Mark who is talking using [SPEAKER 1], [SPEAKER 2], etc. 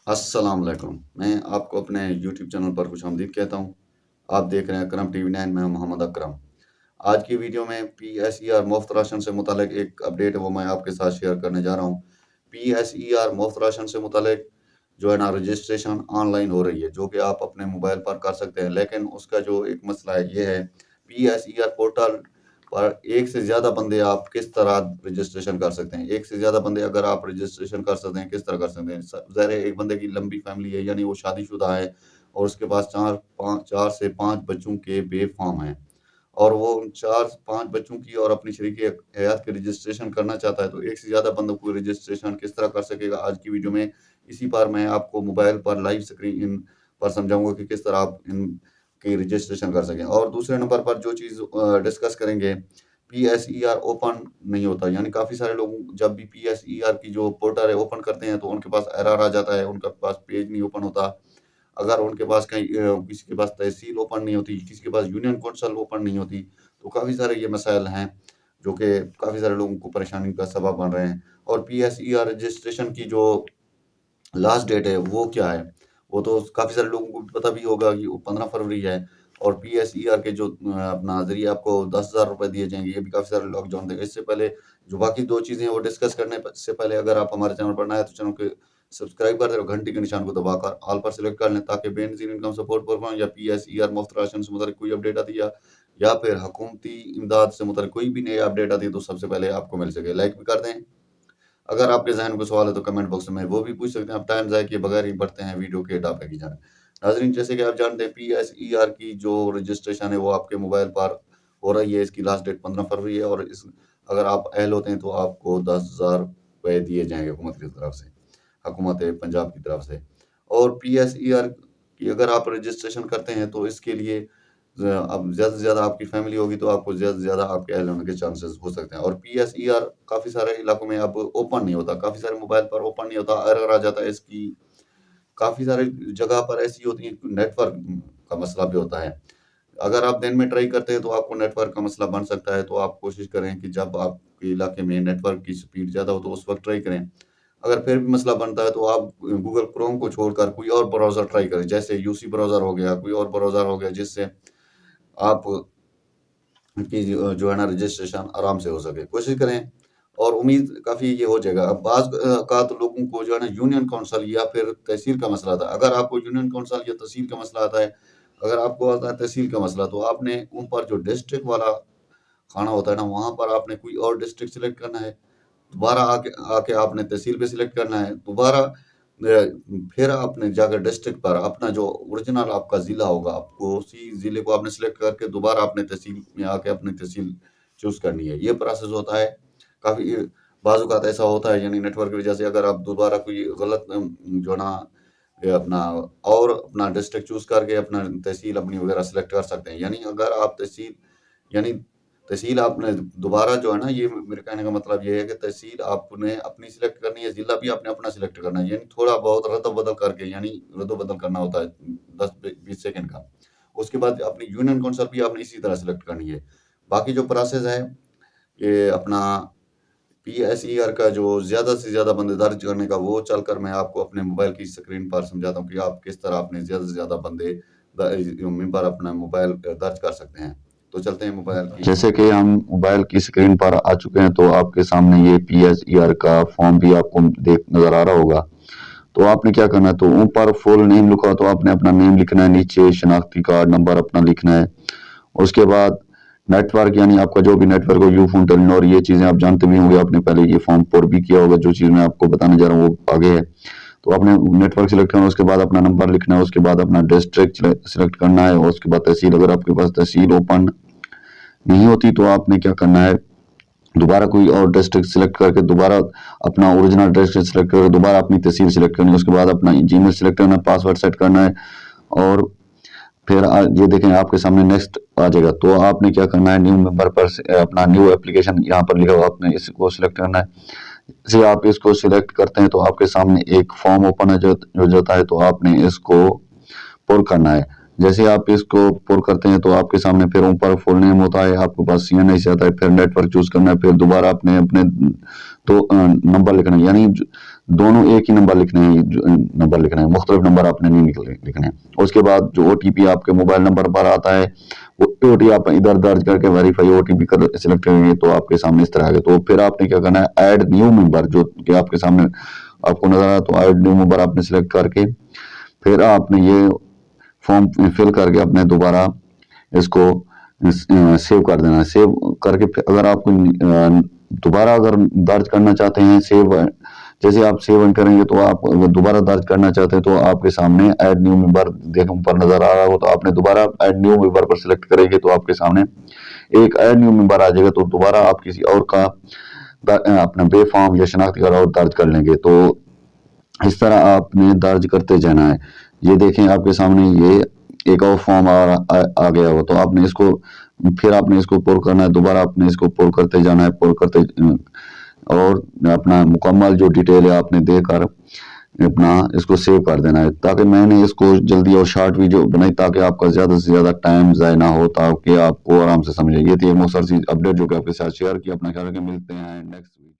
[SPEAKER 1] अस्सलाम वालेकुम। मैं आपको अपने यूट्यूब चैनल पर खुशामदीद कहता हूँ। आप देख रहे हैं अकरम टीवी 9, मैं हूं मोहम्मद अकरम। आज की वीडियो में पीएसईआर मुफ्त राशन से मुतालिक एक अपडेट है, वो मैं आपके साथ शेयर करने जा रहा हूँ। पीएसईआर मुफ्त राशन से मुतालिक जो है ना, रजिस्ट्रेशन ऑनलाइन हो रही है, जो कि आप अपने मोबाइल पर कर सकते हैं। लेकिन उसका जो एक मसला है, ये है पीएसईआर पोर्टल पर एक से ज़्यादा बंदे आप किस तरह रजिस्ट्रेशन कर सकते हैं। एक से ज़्यादा बंदे अगर आप रजिस्ट्रेशन कर सकते हैं, किस तरह कर सकते हैं। ज़ाहिर है, एक बंदे की लंबी फैमिली है, यानी वो शादीशुदा है और उसके पास 4 से 5 बच्चों के बे-फॉर्म हैं, और वो उन 4-5 बच्चों की और अपनी शरीके हयात की रजिस्ट्रेशन करना चाहता है। तो एक से ज़्यादा बंदों को रजिस्ट्रेशन किस तरह कर सकेगा, आज की वीडियो में इसी पर मैं आपको मोबाइल पर लाइव स्क्रीन पर समझाऊँगा कि किस तरह आप इनकी रजिस्ट्रेशन कर सकें। और दूसरे नंबर पर जो चीज़ डिस्कस करेंगे, पीएसईआर ओपन नहीं होता। यानी काफ़ी सारे लोग जब भी पीएसईआर की जो पोर्टल है ओपन करते हैं, तो उनके पास एरर आ जाता है, उनके पास पेज नहीं ओपन होता। अगर उनके पास कहीं किसी के पास तहसील ओपन नहीं होती, किसी के पास यूनियन कौंसल ओपन नहीं होती, तो काफ़ी सारे ये मसाइल हैं, जो कि काफ़ी सारे लोगों को परेशानी का सबब बन रहे हैं। और पीएसईआर रजिस्ट्रेशन की जो लास्ट डेट है, वो क्या है? वो तो काफ़ी सारे लोगों को पता भी होगा कि वो 15 फरवरी है। और पीएसईआर के जो अपना ज़रिए आपको 10,000 रुपए दिए जाएँगे, ये भी काफ़ी सारे लोग जानते हैं। इससे पहले जो बाकी 2 चीज़ें हैं, वो डिस्कस करने से पहले अगर आप हमारे चैनल पर नए हैं, तो चैनल को सब्सक्राइब कर दें और घंटी के निशान को दबाकर ऑल पर सेलेक्ट कर लें, ताकि बेनज़ीर इनकम सपोर्ट प्रोग्राम या पीएसईआर मुफ्त राशन से मुताल्लिक कोई अपडेट आती है, या फिर हुकूमती इमदाद से मुताल्लिक कोई भी नई अपडेट आती है, तो सबसे पहले आपको मिल सके। लाइक भी कर दें। अगर आपके ज़हन में कोई सवाल है, तो कमेंट बॉक्स में वो भी पूछ सकते हैं। आप टाइम ज़ाया किए बगैर ही बढ़ते हैं वीडियो के टॉपिक की जानिब। नाज़रीन, जैसे कि आप जानते हैं, पीएसईआर की जो रजिस्ट्रेशन है, वो आपके मोबाइल पर हो रही है। इसकी लास्ट डेट 15 फरवरी है, और इस अगर आप अहल होते हैं, तो आपको 10,000 रुपए दिए जाएँगे हुकूमत की तरफ से, हुकूमत पंजाब की तरफ से। और पीएसईआर की अगर आप रजिस्ट्रेशन करते हैं, तो इसके लिए अब ज़्यादा से ज़्यादा आपकी फैमिली होगी, तो आपको ज़्यादा से ज़्यादा आपके अहल होने के चांसेस हो सकते हैं। और पीएसईआर काफ़ी सारे इलाकों में अब ओपन नहीं होता, काफ़ी सारे मोबाइल पर ओपन नहीं होता, एरर आ जाता है इसकी। काफ़ी सारी जगह पर ऐसी होती है, नेटवर्क का मसला भी होता है। अगर आप दिन में ट्राई करते हैं, तो आपको नेटवर्क का मसला बन सकता है, तो आप कोशिश करें कि जब आपके इलाके में नेटवर्क की स्पीड ज़्यादा हो, तो उस वक़्त ट्राई करें। अगर फिर भी मसला बनता है, तो आप गूगल क्रोम को छोड़कर कोई और ब्राउज़र ट्राई करें, जैसे यूसी ब्राउज़र हो गया, कोई और ब्राउज़र हो गया, जिससे आप की जो है ना, रजिस्ट्रेशन आराम से हो सके। कोशिश करें, और उम्मीद काफ़ी ये हो जाएगा। अब बाज़ औक़ात लोगों को जो है ना, यूनियन काउंसिल या फिर तहसील का मसला आता है। अगर आपको यूनियन काउंसिल या तहसील का मसला आता है, अगर आपको आता है तहसील का मसला, तो आपने उन पर जो डिस्ट्रिक्ट वाला खाना होता है ना, वहाँ पर आपने कोई और डिस्ट्रिक्ट सिलेक्ट करना है। दोबारा आके आके आपने तहसील पे सिलेक्ट करना है। दोबारा फिर आपने जाकर डिस्ट्रिक्ट पर अपना जो ओरिजिनल आपका ज़िला होगा, आपको उसी ज़िले को आपने सिलेक्ट करके दोबारा अपने तहसील में आके अपनी तहसील चूज़ करनी है। ये प्रोसेस होता है। काफ़ी बाज़ औक़ात ऐसा होता है, यानी नेटवर्क की वज़ह से अगर आप दोबारा कोई गलत जो है ना, ये अपना और अपना डिस्ट्रिक्ट चूज़ करके अपना तहसील अपनी वग़ैरह सिलेक्ट कर सकते हैं। यानी अगर आप यानी तहसील आपने दोबारा जो है ना, ये मेरे कहने का मतलब ये है कि तहसील आपने अपनी सिलेक्ट करनी है, ज़िला भी आपने अपना सिलेक्ट करना है। यानी थोड़ा बहुत रद्द-बदल करके, यानी रद्द-बदल करना होता है 10-20 सेकंड का। उसके बाद अपनी यूनियन काउंसिल भी आपने इसी तरह सिलेक्ट करनी है। बाकी जो प्रोसेस है, ये अपना पीएसईआर का जो ज़्यादा से ज़्यादा बंदे दर्ज करने का, वो चलकर मैं आपको अपने मोबाइल की स्क्रीन पर समझाता हूँ कि आप किस तरह अपने ज़्यादा से ज़्यादा बंदे मेंबर अपना मोबाइल दर्ज कर सकते हैं। तो चलते हैं मोबाइल की। जैसे कि हम मोबाइल की स्क्रीन पर आ चुके हैं, तो आपके सामने ये पीएसईआर का फॉर्म भी आपको नज़र आ रहा होगा। तो आपने क्या करना है, तो ऊपर फुल नेम लिखा हो, तो आपने अपना नेम लिखना है, नीचे शनाख्ती कार्ड नंबर अपना लिखना है। उसके बाद नेटवर्क, यानी आपका जो भी नेटवर्क हो, यूफोन, टेलीनॉर, ये चीज़ें आप जानते भी होंगे, आपने पहले ये फॉर्म पुर भी किया होगा। जो चीज़ मैं आपको बताने जा रहा हूँ, वो आगे है। तो आपने नेटवर्क सिलेक्ट करना है, उसके बाद अपना नंबर लिखना है, उसके बाद अपना डिस्ट्रिक्ट सिलेक्ट करना है, और उसके बाद तहसील। अगर आपके पास तहसील ओपन नहीं होती, तो आपने क्या करना है, दोबारा कोई और डिस्ट्रिक्ट सिलेक्ट करके दोबारा अपना ओरिजिनल डिस्ट्रिक्ट सिलेक्ट करके दोबारा अपनी तहसील सिलेक्ट करनी है। उसके बाद अपना जीमेल सिलेक्ट करना है, पासवर्ड सेट करना है, और फिर ये देखें आपके सामने नेक्स्ट आ जाएगा। तो आपने क्या करना है, न्यू मेंबर पर अपना न्यू एप्लीकेशन यहाँ पर लिखा हुआ, आपने इसको सिलेक्ट करना है। जैसे आप इसको सिलेक्ट करते हैं, तो आपके सामने एक फॉर्म ओपन है जो जाता है, तो आपने इसको पुर करना है। जैसे आप इसको पुर करते हैं, तो आपके सामने फिर ऊपर फुल नेम होता है, आपके पास सीएनआई से आता है, फिर नेटवर्क चूज करना है, फिर दोबारा आपने अपने तो नंबर लिखना है। यानी दोनों एक ही नंबर लिखने हैं, नंबर लिखना है, मुख्तलिफ नंबर आपने नहीं लिखने हैं। उसके बाद जो OTP आपके मोबाइल नंबर पर आता है वो OTP आप इधर दर्ज करके वेरीफाई OTP कर सिलेक्ट करेंगे तो आपके सामने इस तरह आएगा। तो फिर आपने क्या करना है, ऐड न्यू मेंबर जो कि आपके सामने आपको नजर आया, तो ऐड न्यू मेंबर आपने सिलेक्ट करके फिर आपने ये फॉर्म फिल करके अपने दोबारा इसको सेव कर देना है। सेव करके अगर आपको दोबारा अगर दर्ज करना चाहते हैं, सेव जैसे आप सेव करेंगे तो आप दोबारा दर्ज करना चाहते हैं तो आपके सामने ऐड न्यू मेंबर देखो ऊपर नजर आ रहा हो, तो आपने दोबारा ऐड न्यू मेंबर पर सिलेक्ट करेंगे तो आपके सामने एक ऐड न्यू मेंबर आ जाएगा। तो दोबारा आप किसी और का अपना बे फॉर्म या शनाख्ती कार्ड और दर्ज कर लेंगे। तो इस तरह आपने दर्ज करते जाना है। ये देखें आपके सामने ये एक और फॉर्म आ गया हो, तो आपने इसको फिर आपने इसको पुर करना है, दोबारा आपने इसको पुर करते जाना है, पुर करते और अपना मुकम्मल जो डिटेल है आपने देकर अपना इसको सेव कर देना है। ताकि मैंने इसको जल्दी और शॉर्ट वीडियो बनाई ताकि आपका ज़्यादा से ज़्यादा टाइम ज़ाया ना हो, ताकि आपको आराम से समझे। ये थी एक मुख्तसर सी अपडेट जो कि आपके साथ शेयर की। अपना ख्याल रखें, मिलते हैं नेक्स्ट वीडियो।